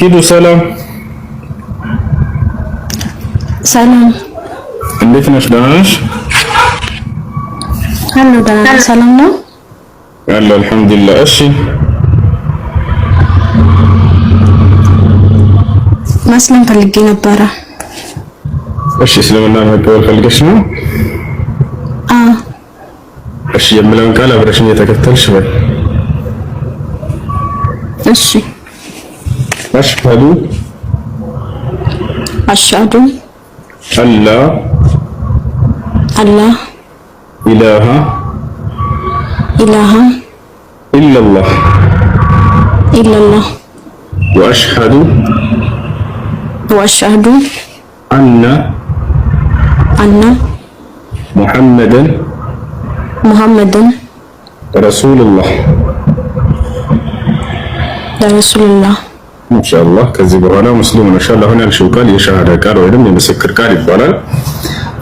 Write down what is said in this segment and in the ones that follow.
ኪዱ ሰላም ሰላም፣ እንዴት ነሽ? ደህና ነሽ? አሎ ደህና ነኝ። ሰላም ነው አሎ አልሐምዱሊላህ። እሺ ማስለም ፈልጌ ነበረ። እሺ እስልምና መቀበል ፈልገሽ ነው? እሺ የምለውን ቃል አብረሽኝ የተከተልሽ በይ። እሺ አሽሀዱ አላ ኢላሃ ኢለላህ ወአሽሀዱ አነ ሙሐመደን ረሱሉላህ ኢንሻአላህ። ከዚህ በኋላ ሙስሊም ነሻል። አሁን ያልሽው ቃል የሸሃዳ ቃል ወይም የምስክር ቃል ይባላል።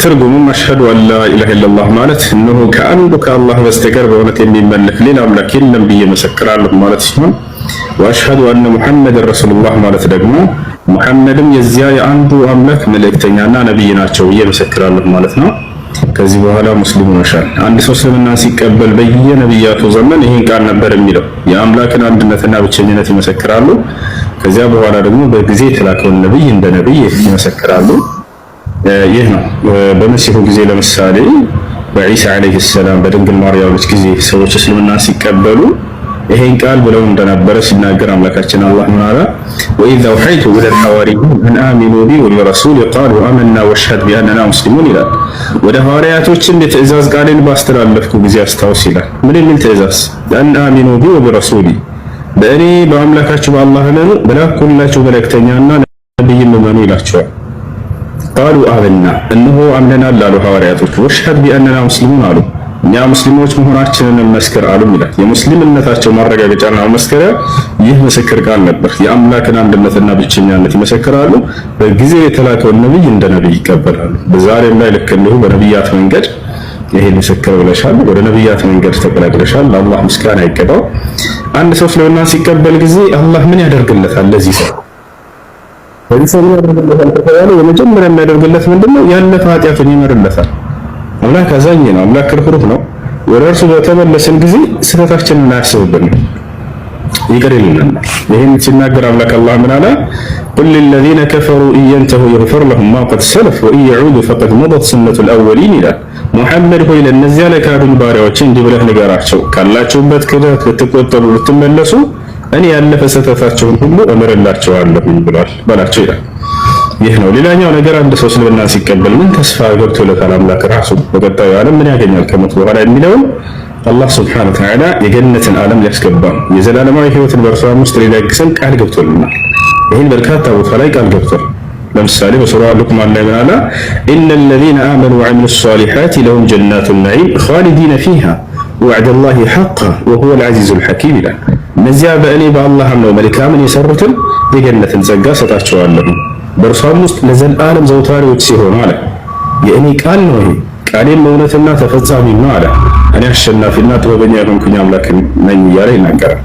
ትርጉሙም አሽሀዱ አላ ኢላሃ ኢለላህ ማለት እነሆ ከአንዱ ከአላህ በስተቀር በእውነት የሚመለክ ሌላ አምላክ የለም ብዬ መሰክራለሁ ማለት ሲሆን፣ ወአሽሀዱ አነ ሙሐመድን ረሱሉላህ ማለት ደግሞ ሙሐመድም የዚያ የአንዱ አምላክ መልእክተኛና ነብይ ናቸው ብዬ መሰክራለሁ ማለት ነው። ከዚህ በኋላ ሙስሊም ነሻል። አንድ ሰው እስልምና ሲቀበል በየነብያቱ ዘመን ይህን ቃል ነበር የሚለው። የአምላክን አንድነትና ብቸኝነት ይመሰክራሉ። ከዚያ በኋላ ደግሞ በጊዜ የተላከውን ነብይ እንደ ነብይ ይመሰክራሉ። ይህ ነው በመሲሁ ጊዜ ለምሳሌ በዒሳ አለይሂ ሰላም በድንግል ማርያም ጊዜ ሰዎች እስልምና ሲቀበሉ ይሄን ቃል ብለው እንደነበረ ሲናገር አምላካችን አላህ ምን አለ? ወኢዝ አውሐይቱ ኢለል ሐዋሪይን አን አሚኑ ቢ ወቢረሱሊ ቃሉ አመና ወሽሀድ ቢአንና ሙስሊሙን ይላል። ወደ ሐዋርያቶችም የትእዛዝ ቃሌን ባስተላለፍኩ ጊዜ አስታውስ ይላል። ምን የሚል ትእዛዝ? አን አሚኑ ቢ ወቢረሱሊ፣ በእኔ በአምላካችሁ በአላህ እመኑ፣ በላኩላችሁ መልእክተኛና ነብይም እመኑ ይላቸዋል። ቃሉ አመና፣ እነሆ አምነናል አሉ ሐዋርያቶች። ወሽሀድ ቢአንና ሙስሊሙን አሉ፣ እኛ ሙስሊሞች መሆናችንን መስክር አሉም ይላል። የሙስሊምነታቸው ማረጋገጫና መመስከሪያ ይህ ምስክር ቃል ነበር። የአምላክን አንድነትና ብቸኛነት ይመሰክራሉ። በጊዜው የተላከውን ነብይ እንደ ነብይ ይቀበላሉ። በዛሬም ላይ ልክ እንዲሁ በነብያት መንገድ ይሄ ምስክር ብለሻል፣ ወደ ነብያት መንገድ ተቀላቅለሻል። ለአላህ ምስጋና ይገባው። አንድ ሰው እስልምና ሲቀበል ጊዜ አላህ ምን ያደርግለታል? ለዚህ ሰው ምን ያደርግለታል ከተባለ የመጀመሪያ የሚያደርግለት ምንድነው? ያለፈ ኃጢአቱን ይመርለታል። አምላክ አዛኝ ነው። አምላክ ርህሩህ ነው። ወደ እርሱ በተመለስን ጊዜ ስህተታችንን አያስብብንም፣ ይቅር ይልናል። ይህን ሲናገር አምላክ አላህ ምን አለ? ቁል ሊለዚነ ከፈሩ ኢየንተሁ ይግፈር ለሁም ማ ቀድ ሰለፍ ወኢን የዑዱ ፈቀድ መደት ሱነቱል አወሊን ይላል። ሙሐመድ ሆይ ለእነዚያ ለካዱኝ ባሪያዎች እንዲህ ብለህ ንገራቸው፣ ካላችሁበት ክደት ልትቆጠቡ ልትመለሱ እኔ ያለፈ ስህተታቸውን ሁሉ እምርላቸዋለሁ ብሏል በላቸው ይላል። ይህ ነው። ሌላኛው ነገር አንድ ሰው እስልምና ሲቀበል ምን ተስፋ ገብቶለታል አምላክ ራሱ በቀጣዩ ዓለም ምን ያገኛል ከሞት በኋላ የሚለውን አላህ ሱብሓነሁ ወተዓላ የገነትን ዓለም ሊያስገባን የዘላለማዊ ሕይወትን በእርሷም ውስጥ ሊለግሰን ቃል ገብቶልናል። ይህን በርካታ ቦታ ላይ ቃል ገብቷል። ለምሳሌ በሱራ ሉቅማን ላይ ምን አለ? ኢነል ለዚነ አመኑ ወዐሚሉ ሷሊሓቲ ለሁም ጀናቱ ነዒም ኻሊዲነ ፊሃ ወዐደላሂ ሐqqን ወሁወል ዐዚዙል ሐኪም ይላል። እነዚያ በእኔ በአላህ አምነው መልካምን የሰሩትን የገነትን ጸጋ ሰጣቸዋለሁ በእርሷም ውስጥ ለዘላለም ዘውታሪዎች ሲሆኑ አለ። የእኔ ቃል ነው፣ ይሄ ቃሌም እውነትና ተፈጻሚ ነው አለ። እኔ አሸናፊና ጥበበኛ የሆንኩኝ አምላክ ነኝ እያለ ይናገራል።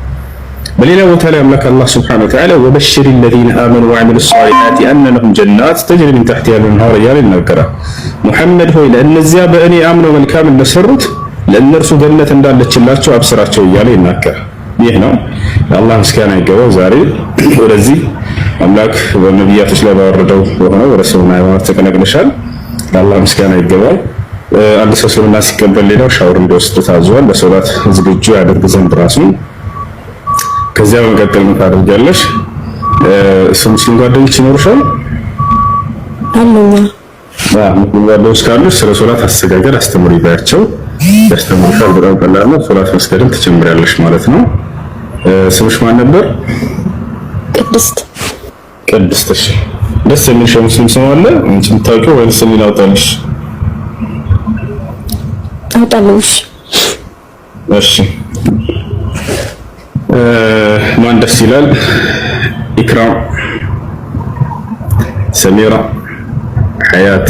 በሌላ ቦታ ላይ አምላክ አላህ ሱብሓነሁ ወተዓላ ወበሽሪ ለዚነ አመኑ ወዐሚሉ ሷሊሓቲ አነ ለሁም ጀናት ተጅሪ ሚን ተሕቲሃል አንሃር እያለ ይናገራል። ሙሐመድ ሆይ ለእነዚያ በእኔ አምነው መልካም እንደሰሩት ለእነርሱ ገነት እንዳለችላቸው አብስራቸው እያለ ይናገራል። ይህ ነው። ለአላህ ምስጋና ይገባው። ዛሬ ወደዚህ አምላክ በነቢያቶች ላይ ባወረደው በሆነው ወደ እስልምና ሃይማኖት ተቀላቅለሻል። ለአላህ ምስጋና ይገባው። አንድ ሰው እስልምና ሲቀበል ሌላው ሻወር እንዲወስድ ታዟል። ለሶላት ዝግጁ ያደርግ ዘንድ ራሱን። ከዚያ በመቀጠል ምን ታደርጊያለሽ? ሙስሊም ጓደኞች ይኖሩሻል? አለኛ። ሙስሊም ጓደኞች ካሉሽ ስለ ሶላት አሰጋገድ አስተምሪ ባያቸው ያስተምሩሻል። በጣም ቀላል ነው። ሶላት መስገድን ትጀምሪያለሽ ማለት ነው። ስምሽ ማን ነበር? ቅድስት። ቅድስት። እሺ፣ ደስ የሚል ሙስሊም ስም አለ አንቺ የምታውቂው ወይስ ምን ላውጣልሽ? አውጣልሽ። እሺ፣ ማን ደስ ይላል? ኢክራም፣ ሰሚራ፣ ሐያት፣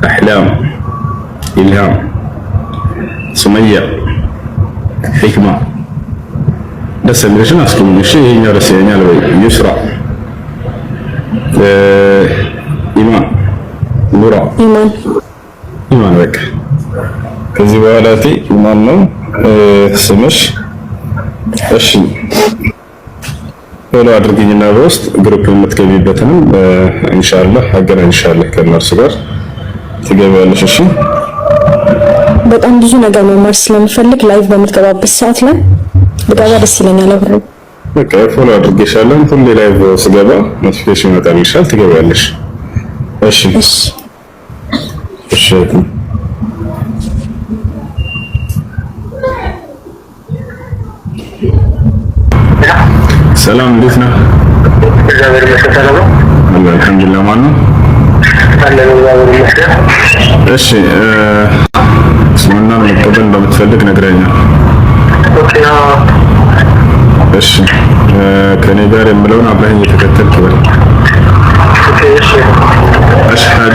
አሕላም፣ ኢልሃም፣ ሱመያ፣ ሒክማ። ደስ የሚልሽን አስቀምጪ። ይሄኛው ደስ ይለኛል ወይ? ዩስራ፣ ኢማን ኑራ ኢማን በቃ ከዚህ በኋላ ኢማን ነው ስምሽ። እሺ ፎሎ አድርጊኝና በውስጥ ግሩፕ የምትገቢበትንም ኢንሻአላህ አገናኝሻለሁ ከእነርሱ ጋር ትገቢያለሽ። እሺ በጣም ብዙ ነገር መማር ስለምፈልግ ላይቭ በምትገባበት ሰዓት ላይ ብገባ ደስ ይለኛል። አብረን በቃ ፎሎ አድርጌሻለሁ። ሁሌ ላይቭ ስገባ ኖቲፊኬሽን ይመጣልሻል፣ ትገቢያለሽ። እሺ እሺ ሰላም እንዴት ነህ? እግዚአብሔር ይመስገን ነው። አልሐምዱሊላህ ማን ነው? እግዚአብሔር ይመስገን። እሺ እስልምናን መቀበል እንደምትፈልግ ነግረኛል። እሺ ከኔ ጋር የምለውን አብረን እየተከተልክ በል። አሽሀዱ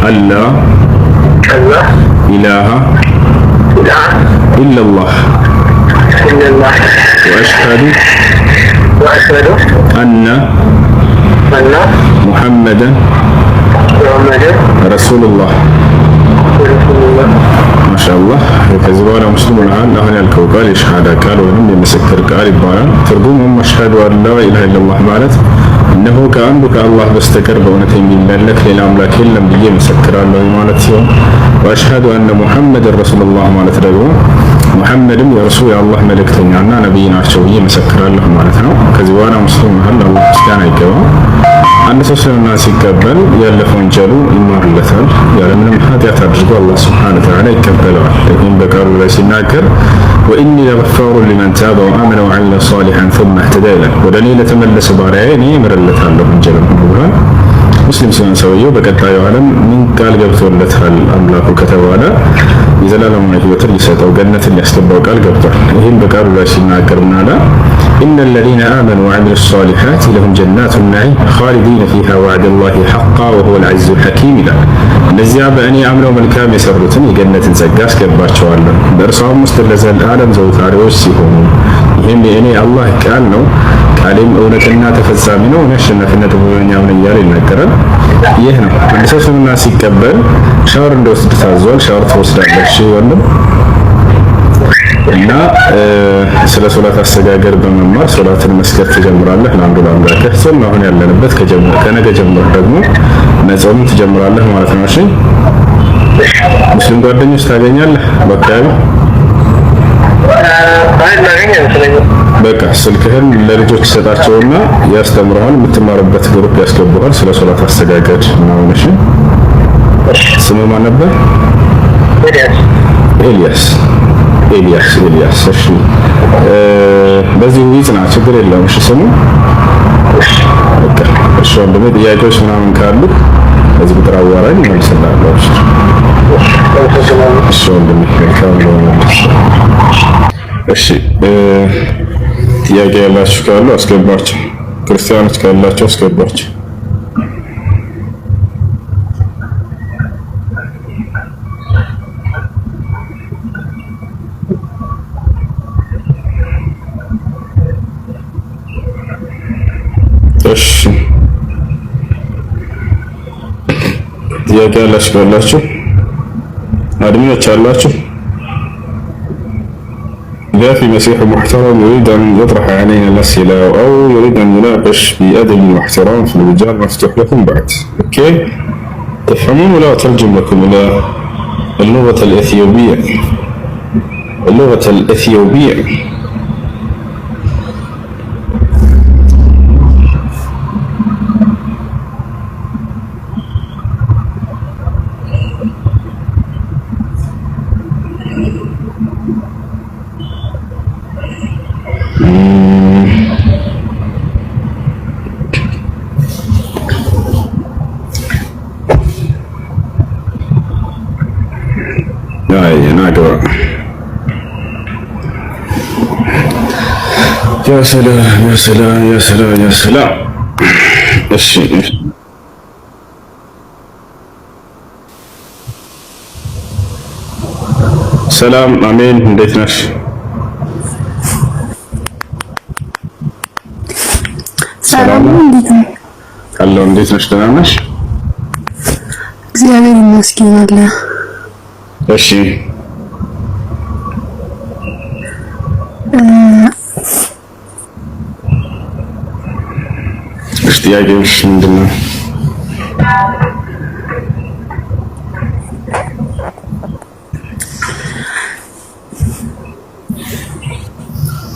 አላ ኢላሃ ኢለላህ وأشهد أن محمدا رسول الله ما شاء الله ከዚህ በኋላ ሙስሊሙን አሁን ያልከው ቃል የሸሃዳ ቃል ወይም የምስክር ቃል ይባላል። ትርጉሙም አሽሀዱ አን ላ ኢላሀ ኢለላህ ማለት እነሆ ከአንዱ ከአላህ በስተቀር በእውነት የሚመለክ ሌላ አምላክ የለም ብዬ መሰክራለሁ ማለት ሲሆን ወአሽሀዱ አነ ሙሐመድን ረሱሉላህ ማለት ደግሞ ሙሐመድም የእርሱ የአላህ መልእክተኛና ነብይ ናቸው ብዬ መሰክራለሁ ማለት ነው። ከዚህ በኋላ ሙስሊም መሃል አላህ ምስጋና ይገባው። አንድ ሰው እስልምና ሲቀበል ያለፈ ወንጀሉ ይማርለታል፣ ያለምንም ኃጢአት አድርጎ አላህ ሱብሓነሁ ወተዓላ ይቀበለዋል። ይህም በቃሉ ላይ ሲናገር ወኢኒ ለገፋሩ ሊመን ታበ ወአመነ ወዐሚለ ሷሊሐን ሱመ እህተዳ ይላል። ወደ እኔ ለተመለሰ ባሪያዬ እኔ እምርለታለሁ ወንጀልን ሁሉ ብሏል። ሙስሊም ሲሆን ሰውየው በቀጣዩ ዓለም ምን ቃል ገብቶለታል አምላኩ ከተባለ የዘላለማዊ ሕይወትን ሊሰጠው ገነትን ሊያስገባው ቃል ገብቷል። ይህም በቃሉ ላይ ሲናገር ምን አለ? ኢነ ለዚነ አመኑ ወዐሚሉ ሷሊሓት ለሁም ጀናቱ ነዒም ኻሊዲነ ፊሃ ወዐደላሂ ሐቃ ወሁወል ዐዚዙል ሐኪም ይላል። እነዚያ በእኔ አምነው መልካም የሰሩትን የገነትን ጸጋ አስገባቸዋለሁ፣ በእርሷም ውስጥ ለዘላለም ዘውታሪዎች ሲሆኑ ይህም የእኔ አላህ ቃል ነው፣ ቃሌም እውነትና ተፈጻሚ ነው፣ እኔ አሸናፊነት ጥበበኛው ነኝ እያለ ይናገራል። ይህ ነው አንድ ሰው እስልምና ሲቀበል ሻወር እንደወስድ ታዟል። ሻወር ትወስዳለሽ ወንድም እና ስለ ሶላት አሰጋገድ በመማር ሶላትን መስገድ ትጀምራለህ ለአንዱ ለአምላክህ። ጾም አሁን ያለንበት ከነገ ጀምሮ ደግሞ መጾም ትጀምራለህ ማለት ነው። እሺ ሙስሊም ጓደኞች ታገኛለህ በአካባቢ? በቃ ስልክህን ለልጆች ሰጣቸውና ያስተምረዋል። የምትማርበት ግሩፕ ያስገቡሃል ስለ ሶላት አሰጋገድ ነው። እሺ ስሙ ማን ነበር? ኤልያስ። እሺ በዚህ ይጽና፣ ችግር የለውም። እሺ ስሙ በቃ እሺ። ወንድሜ ጥያቄዎች ምናምን ካሉ በዚህ ቁጥር አዋራኝ መልስልሃለሁ። እሺ ወንድሜ መልካም ነው። እሺ ጥያቄ ያላችሁ ካሉ አስገባችሁ። ክርስቲያኖች ካላችሁ አስገባችሁ። እሺ ጥያቄ ያላችሁ ካላችሁ አድሚኖች አላችሁ። إذا في مسيح محترم يريد أن يطرح علينا الأسئلة أو يريد أن يناقش بأدب واحترام في المجال مفتوح لكم بعد. أوكي؟ تفهمون ولا أترجم لكم إلى اللغة الإثيوبية؟ اللغة الإثيوبية يا سلام يا سلام يا سلام يا سلام. እሺ ሰላም አሜን። እንዴት ነሽ? ሰላም አለው። እንዴት ነሽ? ደህና ነሽ? እግዚአብሔር ይመስገን አለ። እሺ ጥያቄሽ ምንድን ነው?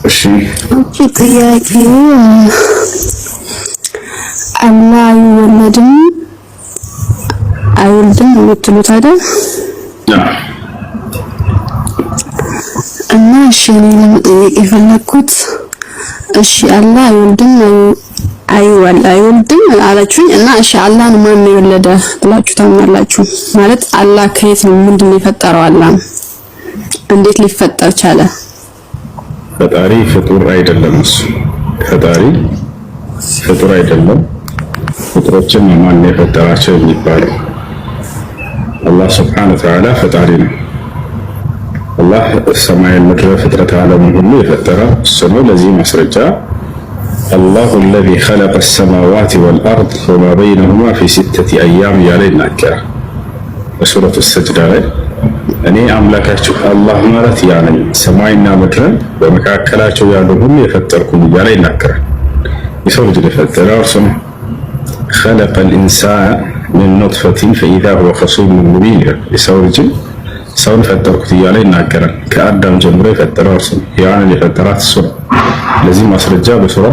እሺ ጥያቄ አላህ አይወለድም አይወልድም የምትሉት አይደል? እና እሺ እኔ ለመጠየቅ የፈለኩት እሺ አላህ አይወልድም አይወልድም አላችሁኝ እና እሺ አላህን ማን ነው የወለደ ብላችሁ ታምናላችሁ? ማለት አላህ ከየት ነው ምንድነው የፈጠረው? አላህ እንዴት ሊፈጠር ቻለ? ፈጣሪ ፍጡር አይደለም። እሱ ፈጣሪ ፍጡር አይደለም። ፍጡሮችን ማን ነው የፈጠራቸው የሚባለው? አላህ ሱብሓነሁ ወተዓላ ፈጣሪ ነው። አላህ ሰማይ ምድር ፍጥረት ዓለምን ሁሉ የፈጠረ እሱ ነው። ለዚህ ማስረጃ አላሁ አለዚ ኸለቀ ሰማዋት ወልአርድ ወማ በይነሁማ ፊ ሲተቲ አያም እያለ ይናገራል በሱረቱ ሰጅዳ ላይ። እኔ አምላካችሁ አላህ ማለት ያ ነኝ፣ ሰማይና ምድርን በመካከላቸው ያሉ ሁሉ የፈጠርኩኝ እያለ ይናገራል። የሰው ልጅ የፈጠረው እርሱ ነው። ኸለቀ ልኢንሳነ ሚን ኑጥፈቲን ፈኢዛ ሁወ ኸሲሙን ሙቢን ይላል። የሰው ልጅን ሰውን ፈጠርኩት እያለ ይናገራል። ከአዳም ጀምሮ የፈጠረው እርሱ ነው። ሔዋንን የፈጠራት እሱ ነው። ለዚህ ማስረጃ በሱራ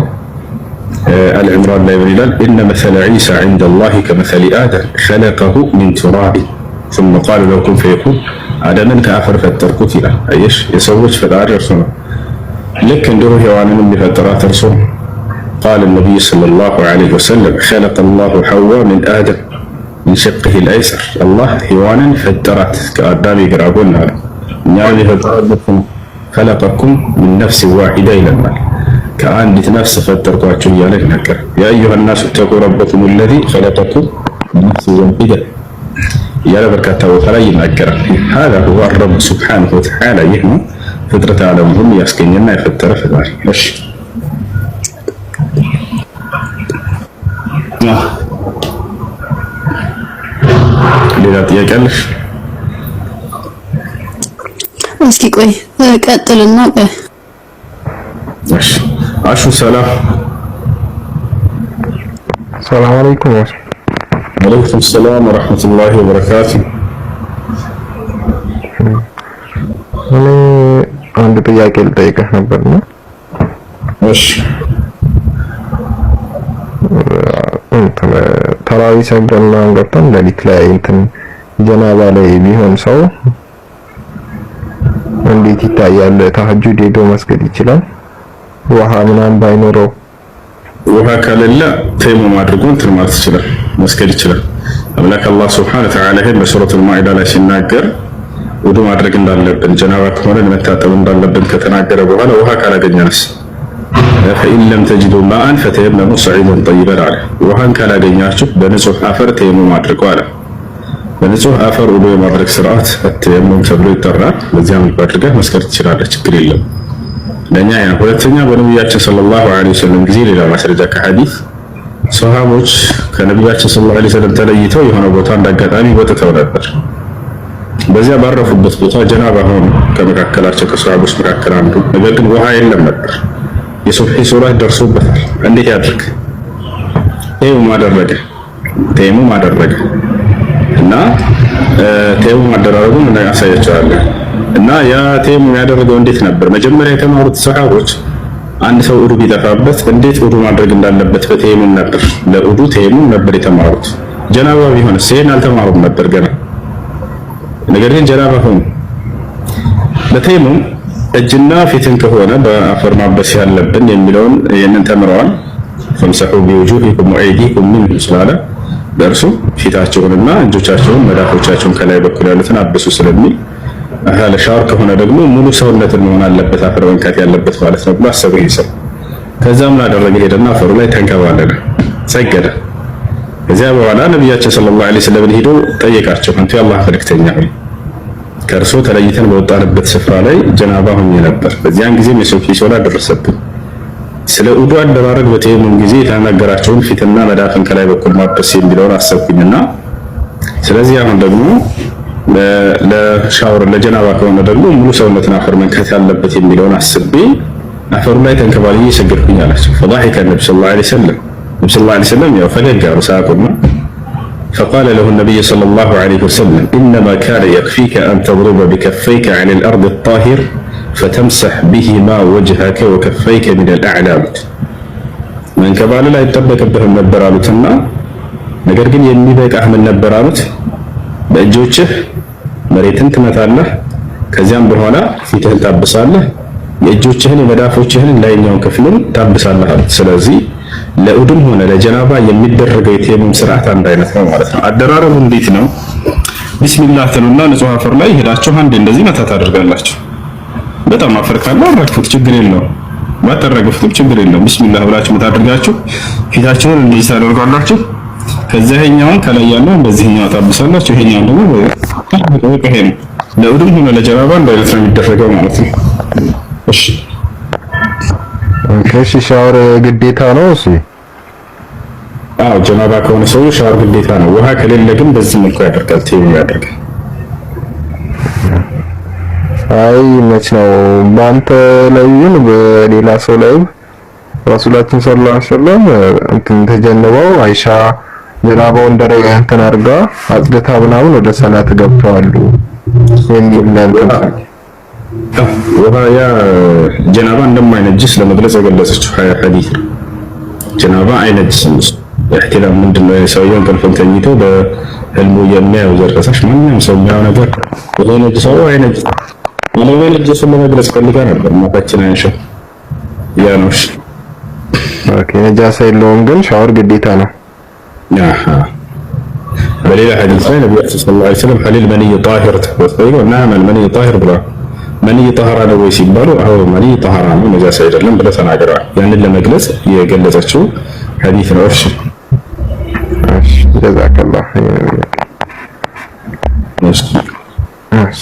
አልዕምራን ላይ ምን ይላል? ኢነ መሰለ ዒሳ ዒንደ ላሂ ከመሰሊ አደም ኸለቀሁ ሚን ቱራቢን ثم قال له كن فيكون አደምን ከአፈር ፈጠርኩት ይላል። አየሽ የሰዎች ፈጣሪ እርሱ ነው። ልክ እንዲሁ ሔዋንንም የፈጠራት እርሱ ነው። قال النبي صلى الله عليه وسلم خلق الله حواء من آدم من شقه الأيسر الله ሔዋንን ፈጠራት ከአዳም የግራ ጎን አለ። እኛን የፈጠረበት خلقكم من نفس واحدة ይለናል። ከአንዲት ነፍስ ፈጠርኳችሁ እያለ ይናገራል። يا أيها الناس اتقوا ربكم الذي خلقكم من نفس واحدة እያለ በርካታ ቦታ ላይ ይናገራል። هذا هو الرب سبحانه وتعالى ይህ ነው ፍጥረት ዓለም ሁሉ ያስገኘና የፈጠረ ፈጣሪ። እሺ ሌላ ጥያቄ አለሽ? እስኪ ቆይ ቀጥልና ቆይ። እሺ አሹ ሰላም አለይኩም። ወአለይኩም ሰላም ወራህመቱላሂ ወበረካቱ። እኔ አንድ ጥያቄ ልጠይቅህ ነበርና እሺ ተራዊ ሰግደና ገብተን ሌሊት ላይ ጀናባ ላይ ቢሆን ሰው እንዴት ይታያል? ተሐጁድ ሄዶ መስገድ ይችላል? ውሃ ምናምን ባይኖረው ውሃ ከሌለ ተይሙም አድርጎ እንትን ማለት ይችላል፣ መስገድ ይችላል። አምላክ አላህ ሱብሓነሁ ወተዓላ ይሄን በሱረቱል ማኢዳ ላይ ሲናገር ውዱ ማድረግ እንዳለብን ጀናባ ከሆነ መታጠብ እንዳለብን ከተናገረ በኋላ ውሃ ካላገኘንስ ፈኢን ለም ተጅዱ ማአን ፈተየመሙ ሰዒደን ጠይበን አለ። ውሃን ካላገኛችሁ በንጹህ አፈር ተየሙም አድርጉ አለ። በንጹህ አፈር ውዱ የማድረግ ስርዓት ተየሙም ተብሎ ይጠራል። በዚያም አድርገህ መስገድ ትችላለህ፣ ችግር የለም። ለኛ ያ ሁለተኛ በነብያችን ሰለላሁ ዐለይሂ ወሰለም ጊዜ ሌላ ማስረጃ ከሐዲስ ሷሃቦች ከነብያችን ሰለላሁ ዐለይሂ ወሰለም ተለይተው የሆነ ቦታ እንዳጋጣሚ ወጥተው ነበር። በዚያ ባረፉበት ቦታ ጀናባ ሆኑ ከመካከላቸው ከሷሃቦች መካከል አንዱ። ነገር ግን ውሃ የለም ነበር። የሱብሒ ሶላት ደርሶበታል። እንዴት ያድርግ? ተየሙም አደረገ እና ተየሙም አደራረጉን እናሳያቸዋለን። እና ያ ተየሙም ያደረገው እንዴት ነበር? መጀመሪያ የተማሩት ሰሃቦች አንድ ሰው ውዱ ቢጠፋበት እንዴት ውዱ ማድረግ እንዳለበት በተየሙም ነበር። ለውዱ ተየሙም ነበር የተማሩት። ጀናባ ቢሆንስ ይሄን አልተማሩም ነበር ገና። ነገር ግን ጀናባ ሆኑ። በተየሙም እጅና ፊትን ከሆነ በአፈር ማበስ ያለብን የሚለውን ይህንን ተምረዋል። ፈምሰሑ ቢውጁሂኩም ወአይዲኩም ሚንሁ ስላለ በእርሱ ፊታቸውንና እጆቻቸውን መዳፎቻቸውን ከላይ በኩል ያሉትን አብሱ ስለሚል አህለ ሻወር ከሆነ ደግሞ ሙሉ ሰውነትን መሆን አለበት አፈር መንካት ያለበት ማለት ነው ብሎ አሰበ ይሄ ሰው። ከዛ ምን አደረገ? ሄደና አፈሩ ላይ ተንከባለለ፣ ሰገደ። ከዚያ በኋላ ነብያችን ሰለላሁ ዐለይሂ ወሰለም ሄዶ ጠየቃቸው፣ አንተ የአላህ መልእክተኛ ሆይ ከእርሶ ተለይተን በወጣንበት ስፍራ ላይ ጀናባ ሆኜ ነበር። በዚያን ጊዜም የሱብሒ ሶላት ደረሰብኝ። ስለ ውዱ አደራረግ በተየሙም ጊዜ የተናገራቸውን ፊትና መዳፍን ከላይ በኩል ማበስ የሚለውን አሰብኩኝና ስለዚህ አሁን ደግሞ ለሻወር ለጀናባ ከሆነ ደግሞ ሙሉ ሰውነትን አፈር መንካት ያለበት የሚለውን አስቤ አፈሩ ላይ ተንከባልዬ ሰገድኩኝ አላቸው። فضحك النبي صلى الله عليه وسلم النبي صلى الله عليه وسلم ያው ፈገግ አሉ ሳቁና فقال له النبي صلى الله عليه وسلم إنما كان يكفيك أن تضرب بكفيك على الأرض الطاهر فتمسح بهما وجهك وكفيك من الأعلى መንከባል ላይ ይጠበቅብህም ነበር አሉትና ነገር ግን የሚበቃህ ምን ነበር አሉት በእጆችህ መሬትን ትመታለህ ከዚያም በኋላ ፊትህን ታብሳለህ የእጆችህን የመዳፎችህን ላይኛውን ክፍልን ታብሳለህ አሉት። ስለዚህ ለኡድም ሆነ ለጀናባ የሚደረገው የተየሙም ስርዓት አንድ አይነት ነው ማለት ነው። አደራረቡ እንዴት ነው? ቢስሚላህ ትሉና ንጹህ አፈር ላይ ሄዳችሁ አንዴ እንደዚህ መታ ታደርጋላችሁ። በጣም አፈር ካለ አረግፉት ችግር የለውም። ባታረግፉትም ችግር የለውም። ቢስሚላህ ብላችሁ መታደርጋችሁ ፊታችሁን እንደዚህ ታደርጋላችሁ። ከዚያ ይሄኛውን ከላይ ያለው እንደዚህኛው ታብሳላችሁ። ይሄኛው ደግሞ ይሄ ነው። ለኡድም ሆነ ለጀናባ አንድ አይነት ነው የሚደረገው ማለት ነው። እሺ ከሺ ሻወር ግዴታ ነው እሺ? አዎ ጀናባ ከሆነ ሰው ሻወር ግዴታ ነው። ውሃ ከሌለ ግን በዚህ መልኩ ያደርጋል። ተይሙም ያደርጋል። አይ መች ነው ባንተ ላይ ይሁን በሌላ ሰው ላይ ረሱላችን ሰለላሁ ዐለይሂ ወሰለም እንትን ተጀነበው አይሻ ጀናባው እንደረጋ እንትን አድርጋ አጽድታ ምናምን ወደ ሰላት ገብተዋል የሚል ነገር ወባያ ጀናባ እንደማይነጅስ ለመግለጽ የገለጸችው ሐዲስ ጀናባ አይነጅስም። ኢህቲላም ምንድነው? ሰውየውን እንቅልፉን ተኝቶ በህልሙ የሚያየው ዘር ፈሳሽ ማንኛውም ሰው የሚያየው ነገር ነጅሰው አይነጅስ አለመነጀሱን ለመግለጽ ፈልጋ ነበር ማታችን አይሻ ያ ነው። ኦኬ ነጃሳ የለውም ግን ሻወር ግዴታ ነው። በሌላ ሐዲስ ላይ ነብዩ ሰለላሁ ዐለይሂ ወሰለም ሐሊል መንይ ጣሂር ተወሰይው ነዓም መንይ ጣሂር ብላ መንይ ጣሃራ ነው ወይ ሲባሉ አዎ መንይ ጣሃራ ነው ነጃሳ አይደለም ብለው ተናግረዋል። ያንን ለመግለጽ የገለጸችው ሐዲስ ነው። እሺ ጀዛከላህ እሺ